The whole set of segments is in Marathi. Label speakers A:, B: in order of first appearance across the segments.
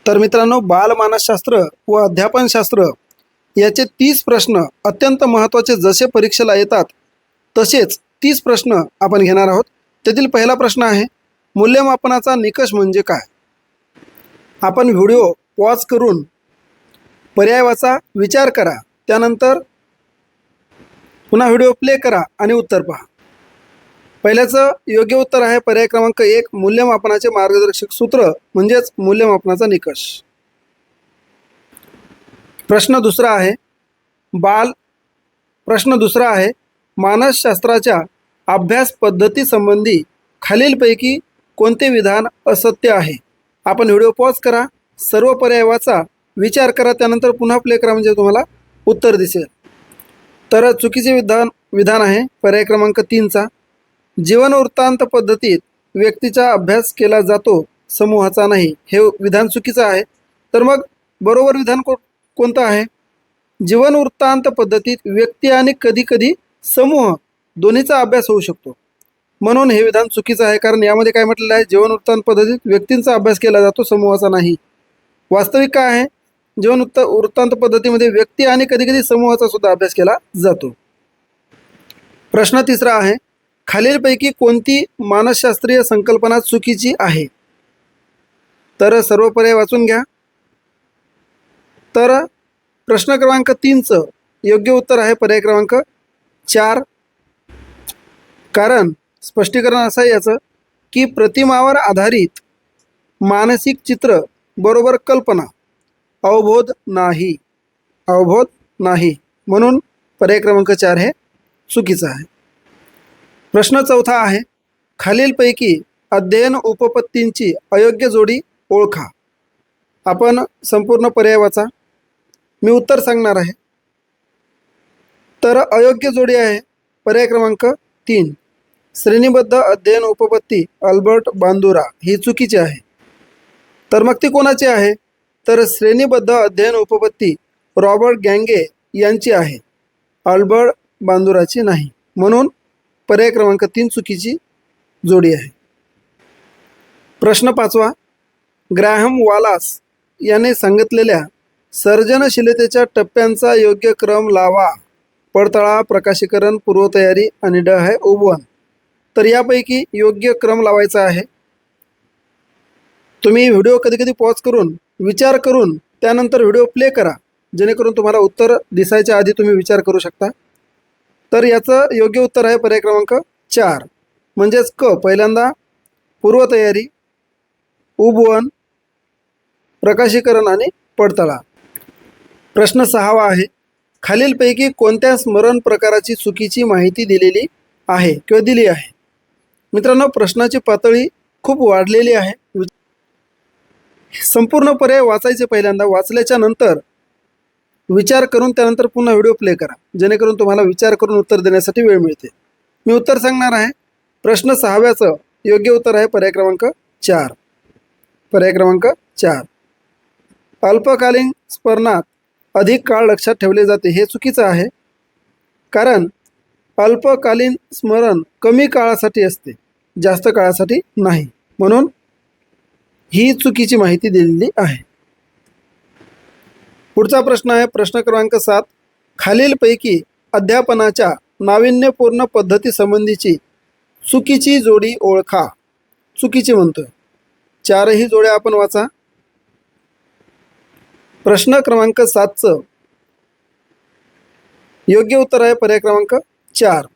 A: तर मित्रांनो, बालमानसशास्त्र व अध्यापनशास्त्र याचे 30 प्रश्न अत्यंत महत्त्वाचे जसे परीक्षेला येतात तसेच 30 प्रश्न आपण घेणार आहोत. त्यातील पहिला प्रश्न आहे, मूल्यमापनाचा निकष म्हणजे काय? आपण व्हिडिओ पॉज करून पर्याय वाचा, विचार करा, त्यानंतर पुन्हा व्हिडिओ प्ले करा आणि उत्तर पहा. पहिल्याचं योग्य उत्तर आहे पर्याय क्रमांक 1, मूल्यमापनाचे मार्गदर्शक सूत्र म्हणजेच मूल्यमापनाचा निकष. प्रश्न दुसरा आहे, मानसशास्त्राच्या अभ्यास पद्धतीसंबंधी खालीलपैकी कोणते विधान असत्य आहे? आपण व्हिडिओ पॉज करा, सर्व पर्याय वाचा, विचार करा, त्यानंतर पुन्हा प्ले करा म्हणजे तुम्हाला उत्तर दिसेल. तर चुकीचे विधान आहे पर्याय क्रमांक 3चा, जीवनवृत्तांत पद्धतीत व्यक्तीचा अभ्यास केला जातो, समूहाचा नाही. हे विधान चुकीचं आहे. तर मग बरोबर विधान कोणतं आहे? जीवनवृत्तांत पद्धतीत व्यक्ती आणि कधीकधी समूह दोन्हीचा अभ्यास होऊ शकतो, म्हणून हे विधान चुकीचं आहे. कारण यामध्ये काय म्हटलेलं आहे? जीवनवृत्तांत पद्धतीत व्यक्तींचा अभ्यास केला जातो, समूहाचा नाही. वास्तविक काय आहे? वृत्तांत पद्धतीमध्ये व्यक्ती आणि कधीकधी समूहाचा सुद्धा अभ्यास केला जातो. प्रश्न तिसरा आहे, खालीलपैकी कोणती मानसशास्त्रीय संकल्पना चुकीची आहे? तर सर्व पर्याय वाचून घ्या. तर प्रश्न क्रमांक 3चं योग्य उत्तर आहे पर्याय क्रमांक 4. कारण स्पष्टीकरण असं आहे याचं की प्रतिमावर आधारित मानसिक चित्र बरोबर कल्पना अवबोध नाही, म्हणून पर्याय क्रमांक 4 हे चुकीचं आहे. प्रश्न चौथा आहे, खालीलपैकी अध्ययन उपपत्तींची अयोग्य जोडी ओळखा. आपण संपूर्ण पर्याय वाचा, मी उत्तर सांगणार आहे. तर अयोग्य जोडी आहे पर्याय क्रमांक 3, श्रेणीबद्ध अध्ययन उपपत्ती अल्बर्ट बांदुरा, ही चुकीची आहे. तर मग ती कोणाची आहे? तर श्रेणीबद्ध अध्ययन उपपत्ती रॉबर्ट गँगे यांची आहे, अल्बर्ट बांदुराची नाही, म्हणून पर्याय क्रमांक 3 चुकीची जोडी आहे. प्रश्न 5वा, ग्रॅहम वालास याने सांगितलेल्या सर्जनशीलतेच्या टप्प्यांचा योग्य क्रम लावा. पडताळा, प्रकाशीकरण, पूर्वतयारी आणि ड आहे उबवन. तर यापैकी योग्य क्रम लावायचा आहे. तुम्ही व्हिडिओ कधी पॉज करून विचार करून त्यानंतर व्हिडिओ प्ले करा, जेणेकरून तुम्हाला उत्तर दिसायच्या आधी तुम्ही विचार करू शकता. तर याचं योग्य उत्तर आहे पर्याय क्रमांक 4, म्हणजेच क. पहिल्यांदा पूर्वतयारी, उबवन, प्रकाशीकरण आणि पडताळा. प्रश्न 6वा आहे, खालीलपैकी कोणत्या स्मरण प्रकाराची चुकीची माहिती दिलेली आहे किंवा दिली आहे? मित्रांनो, प्रश्नाची पातळी खूप वाढलेली आहे. संपूर्ण पर्याय वाचायचे, पहिल्यांदा वाचल्याच्या नंतर विचार करून त्यानंतर पुन्हा व्हिडिओ प्ले करा, जेणेकरून तुम्हाला विचार करून उत्तर देण्यासाठी वेळ मिळते. मी उत्तर सांगणार आहे. प्रश्न 6व्याचं योग्य उत्तर आहे पर्याय क्रमांक 4. पर्याय क्रमांक 4, अल्पकालीन स्मरणात अधिक काळ लक्षात ठेवले जाते, हे चुकीचं आहे. कारण अल्पकालीन स्मरण कमी काळासाठी असते, जास्त काळासाठी नाही, म्हणून ही चुकीची माहिती दिलेली आहे. पुढचा प्रश्न आहे प्रश्न क्रमांक 7, खालीलपैकी अध्यापनाच्या नाविन्यपूर्ण पद्धतीसंबंधीची चुकीची जोडी ओळखा. चुकीची म्हणतोय, 4ही जोड्या आपण वाचा. प्रश्न क्रमांक 7चं योग्य उत्तर आहे पर्याय क्रमांक 4,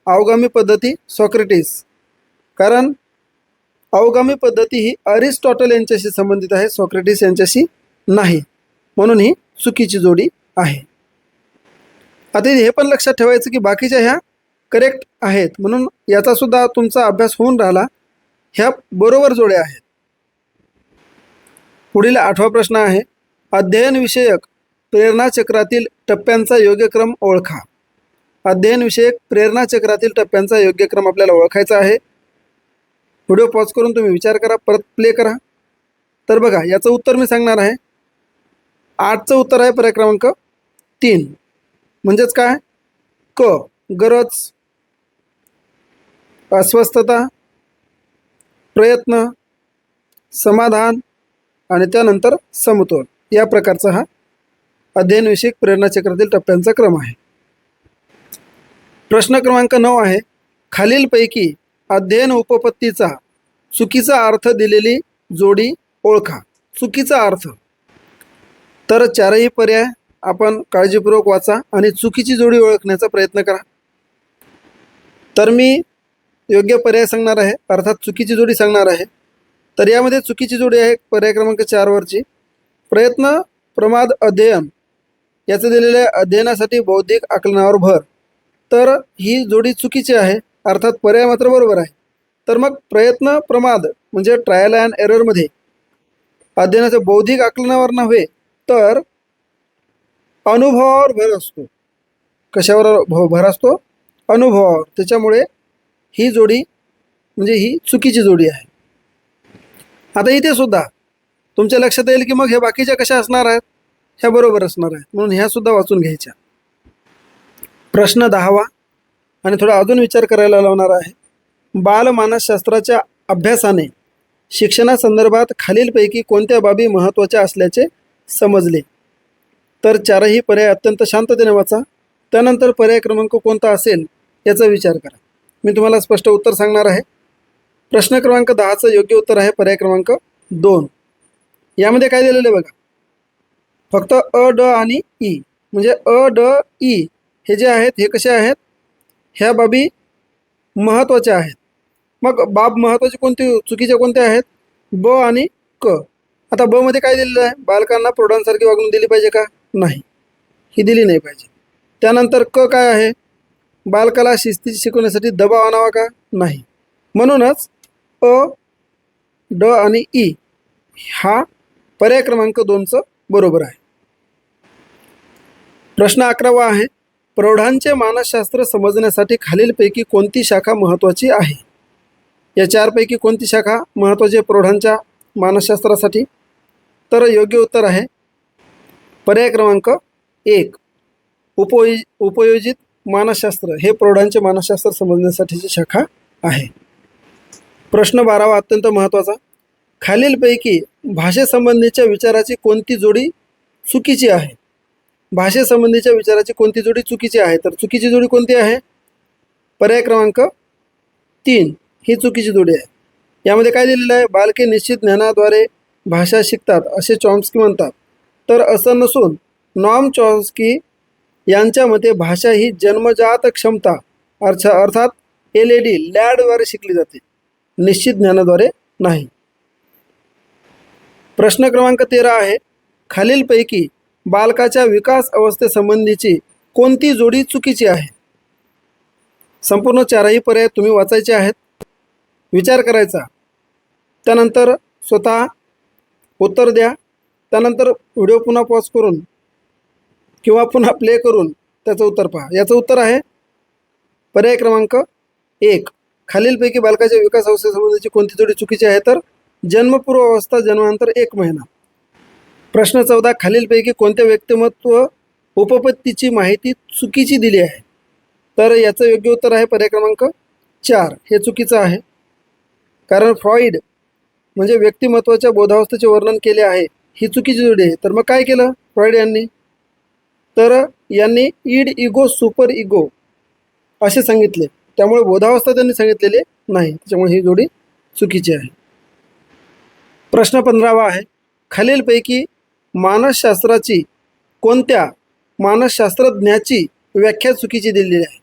A: अवगामी पद्धती सॉक्रेटिस. कारण अवगामी पद्धती ही अरिस्टॉटल यांच्याशी संबंधित आहे, सॉक्रेटिस यांच्याशी नाही, म्हणून ही चुकीची जोडी आहे. आता हे पण लक्षात ठेवायचं की बाकीच्या ह्या करेक्ट आहेत, म्हणून याचा सुद्धा तुमचा अभ्यास होऊन राहिला. ह्या बरोबर जोड्या आहेत. पुढील 8वा प्रश्न आहे, अध्ययन विषयक प्रेरणाचक्रातील टप्प्यांचा योग्य क्रम ओळखा. अध्ययन विषयक प्रेरणाचक्रातील टप्प्यांचा योग्य क्रम आपल्याला ओळखायचा आहे. व्हिडिओ पॉज करून तुम्ही विचार करा, परत प्ले करा. तर बघा, याचं उत्तर मी सांगणार आहे. 8चं उत्तर आहे पर्याय क्रमांक 3, म्हणजेच काय? क. गरज, अस्वस्थता, प्रयत्न, समाधान, आणि त्यानंतर समतोल. या प्रकारचा हा अध्ययनविषयक प्रेरणाचक्रातील टप्प्यांचा क्रम आहे. प्रश्न क्रमांक 9 आहे, खालीलपैकी अध्ययन उपपत्तीचा चुकीचा अर्थ दिलेली जोडी ओळखा. चुकीचा अर्थ. तर चारही पर्याय आपण काळजीपूर्वक वाचा आणि चुकीची जोडी ओळखण्याचा प्रयत्न करा. तर मी योग्य पर्याय सांगणार आहे, अर्थात चुकीची जोडी सांगणार आहे. तर यामध्ये चुकीची जोडी आहे पर्याय क्रमांक 4 वरची. प्रयत्न प्रमाद अध्ययन याचं दिलेलं आहे अध्ययनासाठी बौद्धिक आकलनावर भर. तर ही जोडी चुकीची आहे, अर्थात पर्याय मात्र बरोबर आहे. तर मग प्रयत्न प्रमाद म्हणजे ट्रायल अँड एररमध्ये अध्ययनाच्या बौद्धिक आकलनावर नव्हे तर अनुभवावर भर असतो. कशावर भर असतो? अनुभवावर. त्याच्यामुळे ही जोडी म्हणजे ही चुकीची जोडी आहे. आता इथे सुद्धा तुमच्या लक्षात येईल की मग हे बाकीच्या कशा असणार आहेत? ह्या बरोबर असणार आहेत, म्हणून ह्या सुद्धा वाचून घ्यायच्या. प्रश्न 10वा आणि थोडा अजून विचार करायला लावणार आहे. बालमानसशास्त्राच्या अभ्यासाने शिक्षणासंदर्भात खालीलपैकी कोणत्या बाबी महत्त्वाच्या असल्याचे समजले? तर चारही पर्याय अत्यंत शांततेने वाचा. त्यानंतर पर्याय क्रमांक कोणता असेल याचा विचार करा. मी तुम्हाला स्पष्ट उत्तर सांगणार आहे. प्रश्न क्रमांक 10चं योग्य उत्तर आहे पर्याय क्रमांक 2. यामध्ये काय दिलेलं आहे बघा, फक्त अ, ड आणि ई. म्हणजे अ, ड, ई हे जे आहेत हे कसे आहेत? ह्या बाबी महत्त्वाच्या आहेत. मग बाब महत्त्वाचे कोणते, चुकीचे कोणते आहेत? ब आणि क. आता ब मध्ये काय दिलेलं आहे? बालकांना प्रौढांसारखी वागणूक दिली पाहिजे का? नाही, ही दिली नाही पाहिजे. त्यानंतर क काय आहे? बालकाला शिस्ती शिकवण्यासाठी दबाव आणावा का? नाही. म्हणूनच अ, ड आणि ई हा पर्याय क्रमांक 2चं बरोबर आहे. प्रश्न 11वा आहे, प्रौढांचे मानसशास्त्र समजण्यासाठी खालीलपैकी कोणती शाखा महत्त्वाची आहे? या चारपैकी कोणती शाखा महत्त्वाची आहे प्रौढांच्या मानसशास्त्रासाठी? तर योग्य उत्तर आहे पर्याय क्रमांक 1. उपयोजित मानसशास्त्र हे प्रौढांचे मानसशास्त्र समजण्यासाठीची शाखा आहे. प्रश्न 12वा अत्यंत महत्त्वाचा, खालीलपैकी भाषेसंबंधीच्या विचाराची कोणती जोडी चुकीची आहे? भाषेसंबंधीच्या विचाराची कोणती जोडी चुकीची आहे? तर चुकीची जोडी कोणती आहे? पर्याय क्रमांक 3 ही चुकीची जोडी आहे. यामध्ये काय दिलेलं आहे? बालके निश्चित ज्ञानाद्वारे भाषा शिकतात असे चॉम्स्की म्हणतात. तर असं नसून नॉम चॉम्स्की यांच्या मते भाषा ही जन्मजात क्षमता अर्थात LAD लॅडद्वारे शिकली जाते, निश्चित ज्ञानाद्वारे नाही. प्रश्न क्रमांक 13 आहे, खालीलपैकी बालकाच्या विकास अवस्थेसंबंधीची कोणती जोडी चुकीची आहे? संपूर्ण चारही पर्याय तुम्ही वाचायचे आहेत, विचार करायचा, त्यानंतर स्वतः उत्तर द्या. त्यानंतर व्हिडिओ पुन्हा पॉज करून किंवा पुन्हा प्ले करून त्याचं उत्तर पहा. याचं उत्तर आहे पर्याय क्रमांक 1. खालीलपैकी बालकाच्या विकास अवस्थेसंबंधीची कोणती जोडी चुकीची आहे? तर जन्मपूर्व अवस्था, जन्मानंतर 1 महिना. प्रश्न 14, खालीलपैकी कोणत्या व्यक्तिमत्व उपपत्तीची माहिती चुकीची दिली आहे? तर याचं योग्य उत्तर आहे पर्याय क्रमांक 4. हे चुकीचं आहे, कारण फ्रॉइड म्हणजे व्यक्तिमत्वाच्या बोधावस्थेचे वर्णन केले आहे, ही चुकीची जोडी आहे. तर मग काय केलं फ्रॉइड यांनी? तर यांनी ईड, इगो, सुपर इगो असे सांगितले, त्यामुळे बोधावस्था त्यांनी सांगितलेले नाही, त्याच्यामुळे ही जोडी चुकीची आहे. प्रश्न 15वा आहे, खालीलपैकी मानसशास्त्राची कोणत्या मानसशास्त्रज्ञाची व्याख्या चुकीची दिलेली आहे?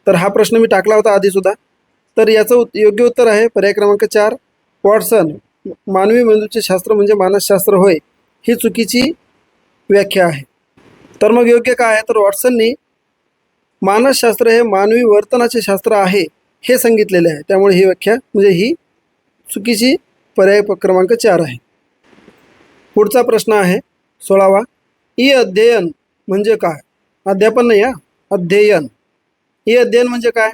A: तर हा प्रश्न मी टाकला होता आधीसुद्धा. तर याचं योग्य उत्तर आहे पर्याय क्रमांक 4. वॉटसन, मानवी मेंदूचे शास्त्र म्हणजे मानसशास्त्र होय, ही चुकीची व्याख्या आहे. तर मग योग्य काय आहे? तर वॉटसननी मानसशास्त्र हे मानवी वर्तनाचे शास्त्र आहे हे सांगितलेले आहे, त्यामुळे ही व्याख्या म्हणजे ही चुकीची पर्याय क्रमांक 4 आहे. पुढचा प्रश्न आहे 16वा, ई अध्ययन म्हणजे काय? अध्यापन नाही, अध्ययन. ई अध्ययन म्हणजे काय?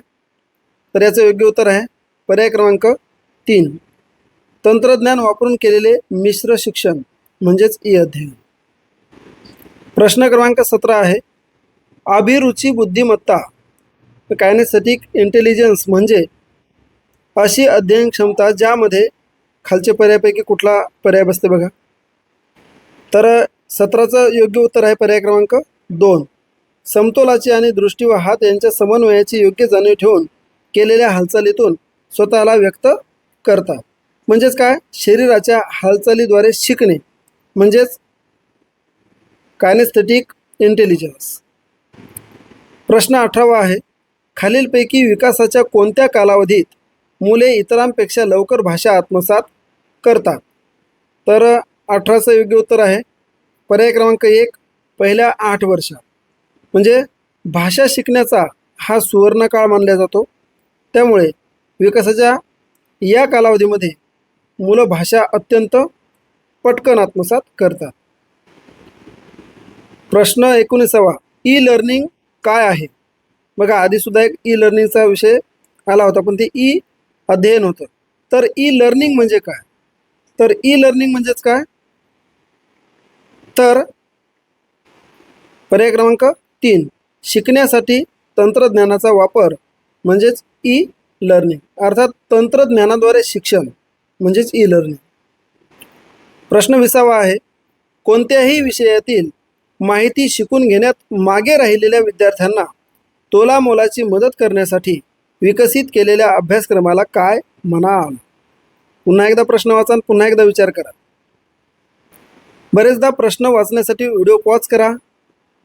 A: तर याचं योग्य उत्तर आहे पर्याय क्रमांक 3. तंत्रज्ञान वापरून केलेले मिश्र शिक्षण म्हणजेच ई अध्ययन. प्रश्न क्रमांक 17 आहे, अभिरुची बुद्धिमत्ता कायनेस्थेटिक इंटेलिजन्स म्हणजे अशी अध्ययन क्षमता ज्यामध्ये खालच्या पर्यायापैकी कुठला पर्याय बसते बघा? तर 17चं योग्य उत्तर आहे पर्याय क्रमांक 2. समतोलाची आणि दृष्टी व हात यांच्या समन्वयाची योग्य जाणीव ठेवून केलेल्या हालचालीतून स्वतःला व्यक्त करतात. म्हणजेच काय, शरीराच्या हालचालीद्वारे शिकणे म्हणजेच कायनेस्थेटिक इंटेलिजन्स. प्रश्न 18वा आहे, खालीलपैकी विकासाच्या कोणत्या कालावधीत मुले इतरांपेक्षा लवकर भाषा आत्मसात करतात? तर 18चं योग्य उत्तर आहे पर्याय क्रमांक 1, पहिल्या 8 वर्षात. म्हणजे भाषा शिकण्याचा हा सुवर्णकाळ मानला जातो. त्यामुळे विकासाच्या या कालावधीमध्ये मुलं भाषा अत्यंत पटकन आत्मसात करतात. प्रश्न 19वा, ई लर्निंग काय आहे? बघा, आधीसुद्धा एक ई लर्निंगचा विषय आला होता, पण ते ई अध्ययन होतं. तर ई लर्निंग म्हणजे काय? तर ई लर्निंग म्हणजेच काय, तर पर्याय क्रमांक 3, शिकण्यासाठी तंत्रज्ञानाचा वापर म्हणजेच ई लर्निंग. अर्थात तंत्रज्ञानाद्वारे शिक्षण म्हणजेच ई लर्निंग. प्रश्न 20वा आहे, कोणत्याही विषयातील माहिती शिकून घेण्यात मागे राहिलेल्या विद्यार्थ्यांना तोलामोलाची मदत करण्यासाठी विकसित केलेल्या अभ्यासक्रमाला काय म्हणाल? पुन्हा एकदा प्रश्न वाचा आणि पुन्हा एकदा विचार करा. बरेचदा प्रश्न वाचण्यासाठी व्हिडिओ पॉज करा,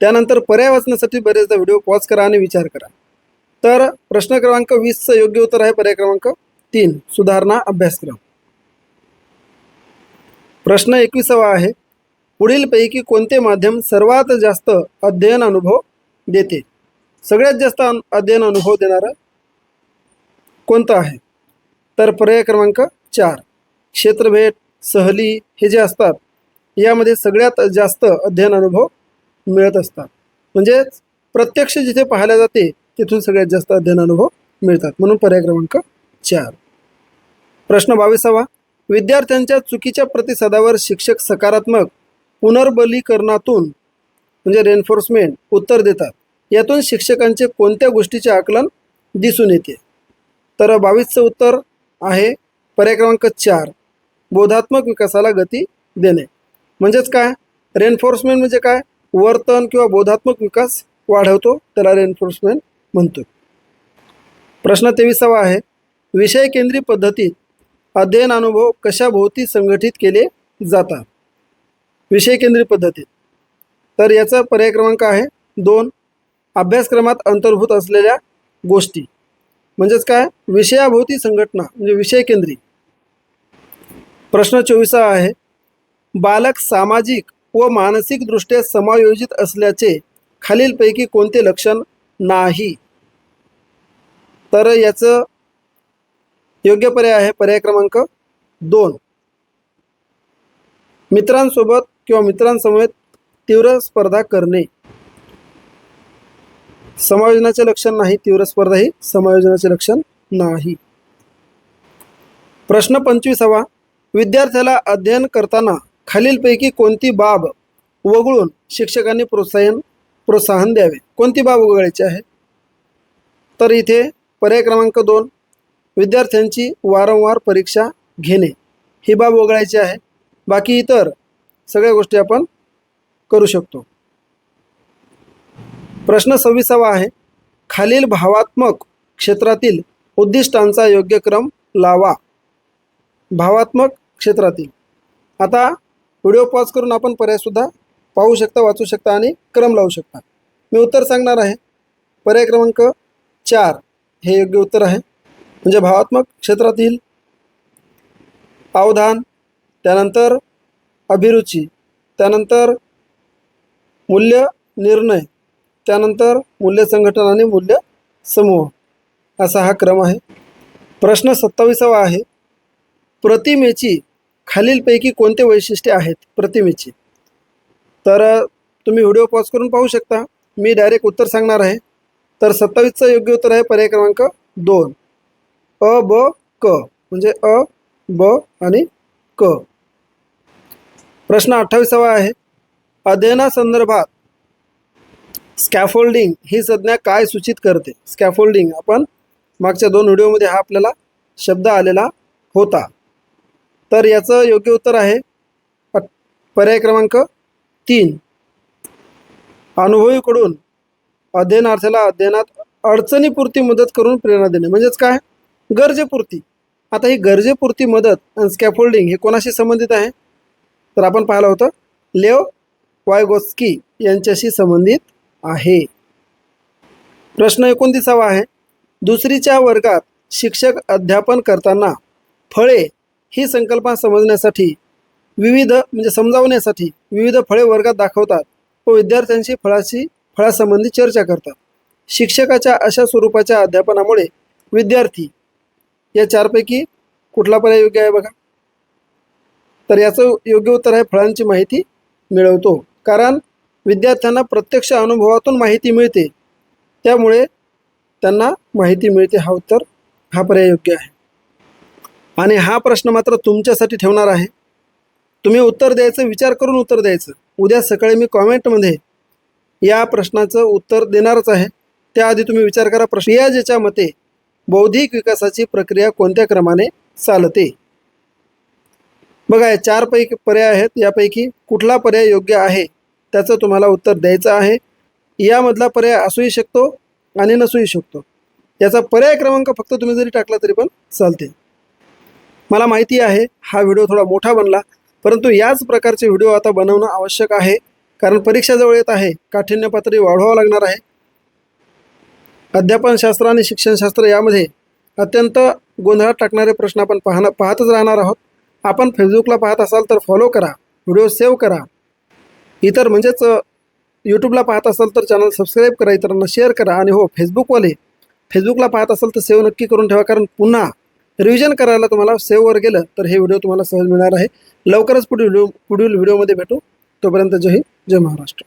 A: त्यानंतर पर्याय वाचण्यासाठी बरेचदा व्हिडिओ पॉज करा आणि विचार करा. तर प्रश्न क्रमांक 20चं योग्य उत्तर आहे पर्याय क्रमांक 3, सुधारणा अभ्यासक्रम. प्रश्न 21वा आहे, पुढीलपैकी कोणते माध्यम सर्वात जास्त अध्ययन अनुभव देते? सगळ्यात जास्त अध्ययन अनुभव देणारं कोणतं आहे? तर पर्याय क्रमांक 4, क्षेत्रभेट, सहली हे जे असतात यामध्ये सगळ्यात जास्त अध्ययन अनुभव मिळत असतात. म्हणजेच प्रत्यक्ष जिथे पाहायला जाते तिथून सगळ्यात जास्त अध्ययन अनुभव मिळतात, म्हणून पर्याय क्रमांक 4. प्रश्न 22वा, विद्यार्थ्यांच्या चुकीच्या प्रतिसादावर शिक्षक सकारात्मक पुनर्बलीकरणातून म्हणजे रेन्फोर्समेंट उत्तर देतात. यातून शिक्षकांचे कोणत्या गोष्टीचे आकलन दिसून येते? तर 22चं उत्तर आहे पर्याय क्रमांक 4, बोधात्मक विकासाला गती देणे. म्हणजेच काय, रेन्फोर्समेंट म्हणजे काय, वर्तन किंवा बोधात्मक विकास वाढवतो, त्याला रेन्फोर्समेंट म्हणतो. प्रश्न 23वा आहे, विषय केंद्रीय पद्धतीत अध्ययन अनुभव कशाभोवती संघटित केले जातात? विषय केंद्रीय पद्धतीत. तर याचा पर्याय क्रमांक आहे 2, अभ्यासक्रमात अंतर्भूत असलेल्या गोष्टी. म्हणजेच काय, विषयाभोवती संघटना म्हणजे विषय केंद्रीय. प्रश्न 24वा आहे, बालक सामाजिक व मानसिकदृष्ट्या समायोजित असल्याचे खालीलपैकी कोणते लक्षण नाही? तर याचं योग्य पर्याय आहे पर्याय क्रमांक 2, मित्रांसोबत किंवा मित्रांसमवेत तीव्र स्पर्धा करणे. समायोजनाचे लक्षण नाही, तीव्र स्पर्धा ही समायोजनाचे लक्षण नाही. प्रश्न 25वा, विद्यार्थ्याला अध्ययन करताना खालीलपैकी कोणती बाब वगळून शिक्षकांनी प्रोत्साहन द्यावे? कोणती बाब वगळायची आहे? तर इथे पर्याय क्रमांक 2, विद्यार्थ्यांची वारंवार परीक्षा घेणे ही बाब वगळायची आहे. बाकी इतर सगळ्या गोष्टी आपण करू शकतो. प्रश्न 26वा आहे, खालील भावात्मक क्षेत्रातील उद्दिष्टांचा योग्य क्रम लावा. भावात्मक क्षेत्रातील. आता व्हिडिओ पॉज करून आपण पर्यायसुद्धा पाहू शकता, वाचू शकता आणि क्रम लावू शकता. मी उत्तर सांगणार आहे. पर्याय क्रमांक 4 हे योग्य उत्तर आहे. म्हणजे भावात्मक क्षेत्रातील अवधान, त्यानंतर अभिरुची, त्यानंतर मूल्य निर्णय, त्यानंतर मूल्य संघटन आणि मूल्य समूह असा हा क्रम आहे. प्रश्न 27वा आहे, प्रतिमेची खालीलपैकी कोणते वैशिष्ट्ये आहेत प्रतिमेची? तर तुम्ही व्हिडिओ पॉज करून पाहू शकता. मी डायरेक्ट उत्तर सांगणार आहे. तर 27चं योग्य उत्तर आहे पर्याय क्रमांक 2, अ ब क म्हणजे अ ब आणि क. प्रश्न 28वा आहे, अध्ययनासंदर्भात स्कॅफोल्डिंग ही संज्ञा काय सूचित करते? स्कॅफोल्डिंग आपण मागच्या 2 व्हिडिओमध्ये हा आपल्याला शब्द आलेला होता. तर याचं योग्य उत्तर आहे पर्याय क्रमांक 3, अनुभवीकडून अध्ययनार्थ्याला अध्ययनात अडचणीपुरती मदत करून प्रेरणा देणे, म्हणजेच काय, गरजेपुरती. आता ही गरजेपुरती मदत आणि स्कॅफोल्डिंग हे कोणाशी संबंधित आहे, तर आपण पाहिलं होतं लेव वायगोस्की यांच्याशी संबंधित आहे. प्रश्न 29 आहे, दुसरीच्या वर्गात शिक्षक अध्यापन करताना फळे ही संकल्पना समजण्यासाठी समजावण्यासाठी विविध फळे वर्गात दाखवतात व विद्यार्थ्यांशी फळासंबंधी चर्चा करतात. शिक्षकाच्या अशा स्वरूपाच्या अध्यापनामुळे विद्यार्थी या चारपैकी कुठला पर्याय योग्य आहे बघा. तर याचं योग्य उत्तर आहे फळांची माहिती मिळवतो. कारण विद्यार्थ्यांना प्रत्यक्ष अनुभवातून माहिती मिळते, त्यामुळे त्यांना माहिती मिळते. हा पर्याय योग्य आहे. आणि हा प्रश्न मात्र तुमच्यासाठी ठेवणार आहे. तुम्ही उत्तर द्यायचं, विचार करून उत्तर द्यायचं. उद्या सकाळी मी कॉमेंटमध्ये या प्रश्नाचं उत्तर देणारच आहे. त्याआधी तुम्ही विचार करा. पियाजेच्या मते बौद्धिक विकासाची प्रक्रिया कोणत्या क्रमाने चालते. बघा, या 4 पर्याय आहेत. यापैकी कुठला पर्याय योग्य आहे त्याचं तुम्हाला उत्तर द्यायचं आहे. यामधला पर्याय असूही शकतो आणि नसूही शकतो. याचा पर्याय क्रमांक फक्त तुम्ही जरी टाकला तरी पण चालते. मला माहिती आहे हा व्हिडिओ थोडा मोठा बनला, परंतु याच प्रकारचे व्हिडिओ आता बनवणं आवश्यक आहे. कारण परीक्षा जवळ येत आहे, काठिण्य पातळी वाढवावं लागणार आहे. अध्यापनशास्त्र आणि शिक्षणशास्त्र यामध्ये अत्यंत गोंधळात टाकणारे प्रश्न आपण पाहतच राहणार आहोत. आपण फेसबुकला पाहत असाल तर फॉलो करा, व्हिडिओ सेव्ह करा. इतर म्हणजेच यूट्यूबला पाहत असाल तर चॅनल सबस्क्राईब करा, इतरांना शेअर करा. आणि हो, फेसबुकला पाहत असाल तर सेव्ह नक्की करून ठेवा, कारण पुन्हा रिव्हिजन करायला तुम्हाला सेव्हवर गेलं तर हे व्हिडिओ तुम्हाला सहज मिळणार आहे. लवकरच पुढील व्हिडिओमध्ये भेटू. तोपर्यंत जय हिंद, जय महाराष्ट्र.